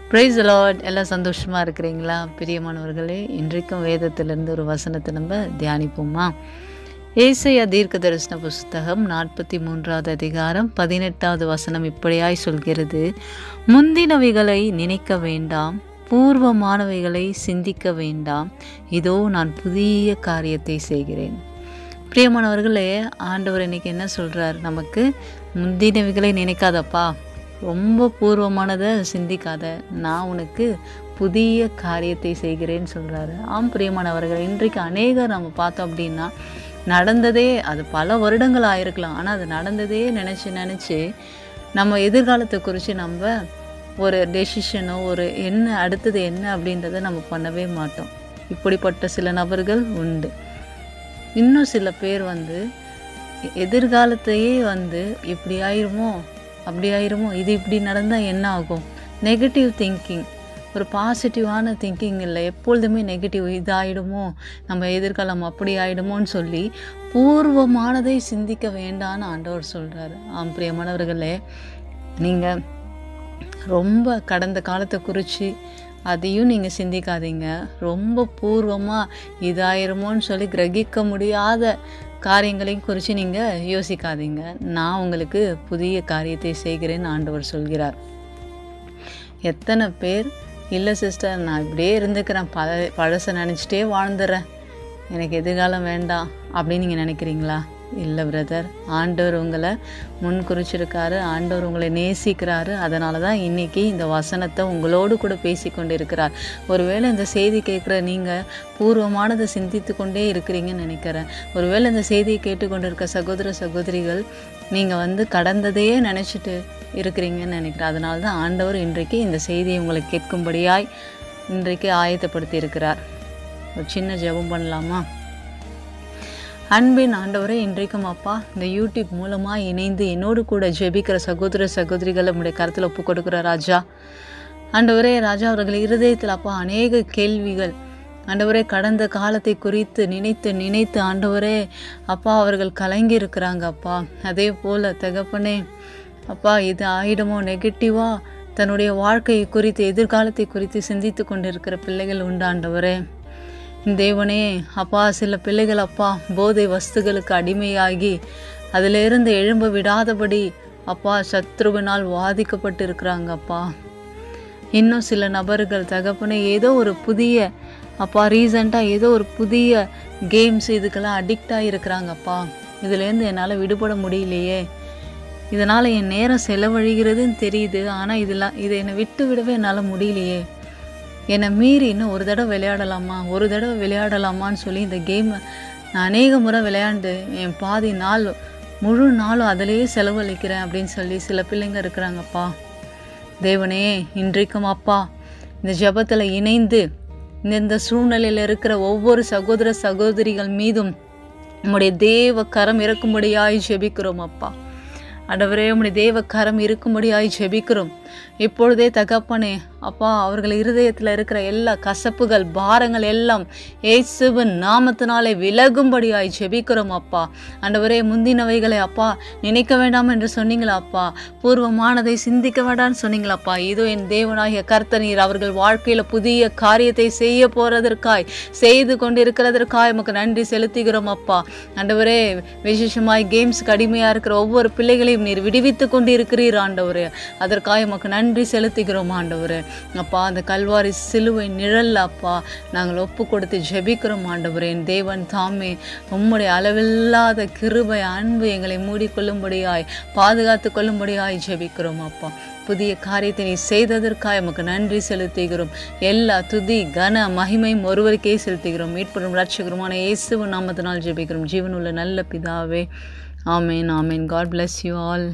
Praise the Lord. எல்லாம் சந்தோஷமாக இருக்கிறீங்களா பிரியமானவர்களே? இன்றைக்கும் வேதத்திலிருந்து ஒரு வசனத்தை நம்ம தியானிப்போமா? ஏசாயா தீர்க்க தரிசன புஸ்தகம் 43வது அதிகாரம் 18வது வசனம் இப்படியாய் சொல்கிறது: முந்தினவைகளை நினைக்க வேண்டாம், பூர்வமானவைகளை சிந்திக்க வேண்டாம், இதோ நான் புதிய காரியத்தை செய்கிறேன். பிரியமானவர்களே, ஆண்டவர் இன்னைக்கு என்ன சொல்கிறார் நமக்கு? முந்தினவைகளை நினைக்காதப்பா, ரொம்ப பூர்வமானதை சிந்திக்காத, நான் உனக்கு புதிய காரியத்தை செய்கிறேன்னு சொல்கிறாரு. ஆம் பிரியமானவர்கள், இன்றைக்கு அநேகர் நம்ம பார்த்தோம் அப்படின்னா, நடந்ததே அது பல வருடங்கள் ஆயிருக்கலாம், ஆனால் அது நடந்ததே நினச்சி நம்ம எதிர்காலத்தை குறித்து நம்ம ஒரு டெசிஷனோ ஒரு என்ன அடுத்தது என்ன அப்படின்றத நம்ம பண்ணவே மாட்டோம். இப்படிப்பட்ட சில நபர்கள் உண்டு. இன்னும் சில பேர் எதிர்காலத்தையே இப்படி ஆயிருமோ அப்படி ஆயிருமோ, இது இப்படி நடந்தால் என்ன ஆகும், நெகட்டிவ் திங்கிங், ஒரு பாசிட்டிவான திங்கிங் இல்லை, எப்பொழுதுமே நெகட்டிவ், இது ஆகிடுமோ, நம்ம எதிர்காலம் அப்படி ஆகிடுமோன்னு சொல்லி பூர்வமானதை சிந்திக்க வேண்டான்னு ஆண்டவர் சொல்கிறாரு. ஆம் பிரியமானவர்களே, நீங்கள் ரொம்ப கடந்த காலத்தை குறித்து அதையும் நீங்கள் சிந்திக்காதீங்க. ரொம்ப பூர்வமாக இதாயிருமோன்னு சொல்லி கிரகிக்க முடியாத காரியங்களையும் குறித்து நீங்கள் யோசிக்காதீங்க. நான் உங்களுக்கு புதிய காரியத்தை செய்கிறேன்னு ஆண்டவர் சொல்கிறார். எத்தனை பேர் இல்லை சிஸ்டர், நான் இப்படியே இருந்துக்கிறேன், பழசை நினச்சிட்டே வாழ்ந்துடுறேன், எனக்கு எதிர்காலம் வேண்டாம் அப்படின்னு நீங்கள் நினைக்கிறீங்களா? இல்லை பிரதர், ஆண்டவர் உங்களை முன் குறிச்சிருக்காரு, ஆண்டவர் உங்களை நேசிக்கிறாரு. அதனால தான் இன்றைக்கி இந்த வசனத்தை உங்களோடு கூட பேசி கொண்டு இருக்கிறார். ஒருவேளை இந்த செய்தி கேட்குற நீங்கள் பூர்வமானதை சிந்தித்து கொண்டே இருக்கிறீங்கன்னு நினைக்கிறேன். ஒருவேளை இந்த செய்தியை கேட்டுக்கொண்டு இருக்க சகோதர சகோதரிகள் நீங்கள் கடந்ததையே நினச்சிட்டு இருக்கிறீங்கன்னு நினைக்கிறேன். அதனால தான் ஆண்டவர் இன்றைக்கு இந்த செய்தியை உங்களை கேட்கும்படியாய் இன்றைக்கு ஆயத்தப்படுத்தி இருக்கிறார். ஒரு சின்ன ஜெபம் பண்ணலாமா? அன்பின் ஆண்டவரே, இன்றைக்கும் அப்பா, இந்த யூடியூப் மூலமாக இணைந்து என்னோடு கூட ஜெபிக்கிற சகோதர சகோதரிகளை உடைய கருத்தில் ஒப்பு கொடுக்குற ராஜா. ஆண்டவரே ராஜா, அவர்கள் இருதயத்தில் அப்பா அநேக கேள்விகள், ஆண்டவரே கடந்த காலத்தை குறித்து நினைத்து ஆண்டவரே அப்பா அவர்கள் கலங்கி இருக்கிறாங்க அப்பா. அதே போல் தகப்பனே அப்பா, இது ஆயிடுமோ, நெகட்டிவாக தன்னுடைய வாழ்க்கையை குறித்து எதிர்காலத்தை குறித்து சிந்தித்து கொண்டிருக்கிற பிள்ளைகள் உண்டு ஆண்டவரே. தேவனே அப்பா, சில பிள்ளைகள் அப்பா போதை வஸ்துகளுக்கு அடிமையாகி அதிலிருந்து எழும்ப விடாதபடி அப்பா சத்ருவினால் வாதிக்கப்பட்டு இருக்கிறாங்க அப்பா. இன்னும் சில நபர்கள் தகப்பனே ஏதோ ஒரு புதிய அப்பா ரீசண்டாக ஏதோ ஒரு புதிய கேம்ஸ் இதுக்கெல்லாம் அடிக்டாக இருக்கிறாங்கப்பா. இதுலேருந்து என்னால் விடுபட முடியலையே, இதனால் என் நேரம் செலவழிகிறதுன்னு தெரியுது, ஆனால் இதை என்னை விட்டு விடவே என்னால் முடியலையே, என்னை மீறி இன்னும் ஒரு தடவை விளையாடலாமான்னு சொல்லி இந்த கேமை நான் அநேக முறை விளையாண்டு என் பாதி நாள் முழு நாளும் அதிலேயே செலவழிக்கிறேன் அப்படின்னு சொல்லி சில பிள்ளைங்க இருக்கிறாங்கப்பா. தேவனே, இன்றைக்கும் அப்பா இந்த ஜெபத்தில் இணைந்து இந்த சூழ்நிலையில் இருக்கிற ஒவ்வொரு சகோதர சகோதரிகள் மீதும் உம்முடைய தேவ கரம் இருக்கும்படியாய் ஜெபிக்கிறோம் அப்பா. ஆண்டவரே, உம்முடைய தேவ கரம் இருக்கும்படியாய் ஜெபிக்கிறோம். இப்பொழுதே தகப்பனே அப்பா, அவர்கள் இருதயத்தில் இருக்கிற எல்லா கசப்புகள் பாரங்கள் எல்லாம் இயேசுவின் நாமத்தினாலே விலகும்படியாய் ஜெபிக்கிறோம் அப்பா. ஆண்டவரே, முந்தினவைகளை அப்பா நினைக்க வேண்டாம் என்று சொன்னீங்களா அப்பா, பூர்வமானதை சிந்திக்க வேண்டாம்னு சொன்னீங்களாப்பா. இதோ என் தேவனாகிய கர்த்தர் நீர் அவர்கள் வாழ்க்கையில் புதிய காரியத்தை செய்து கொண்டிருக்கிறதற்காய் உமக்கு நன்றி செலுத்துகிறோம் அப்பா. ஆண்டவரே, விசேஷமாய் கேம்ஸுக்கு அடிமையாக இருக்கிற ஒவ்வொரு பிள்ளைகளையும் நீர் விடுவித்து கொண்டு இருக்கிறீர் ஆண்டவரே. அதற்காக உமக்கு நன்றி செலுத்துகிறோம் ஆண்டவரே. அப்பா, அந்த கல்வாரி சிலுவை நிழல் அப்பா நாங்கள் ஒப்பு கொடுத்து ஜெபிக்கிறோம் ஆண்டவரே. என் தேவன் தாமே உம்முடைய அளவில்லாத கிருபை அன்பு எங்களை மூடிக்கொள்ளும்படியாய் பாதுகாத்து கொள்ளும்படியாய் ஜெபிக்கிறோம் அப்பா. புதிய காரியத்தை நீ செய்ததற்காக உமக்கு நன்றி செலுத்துகிறோம். எல்லா துதி கன மகிமையும் ஒருவருக்கே செலுத்துகிறோம். மீட்பரும் இரட்சகருமான இயேசுவின் நாமத்தினால் ஜெபிக்கிறோம். ஜீவனுள்ள நல்ல பிதாவே, ஆமேன் ஆமேன். God bless you all.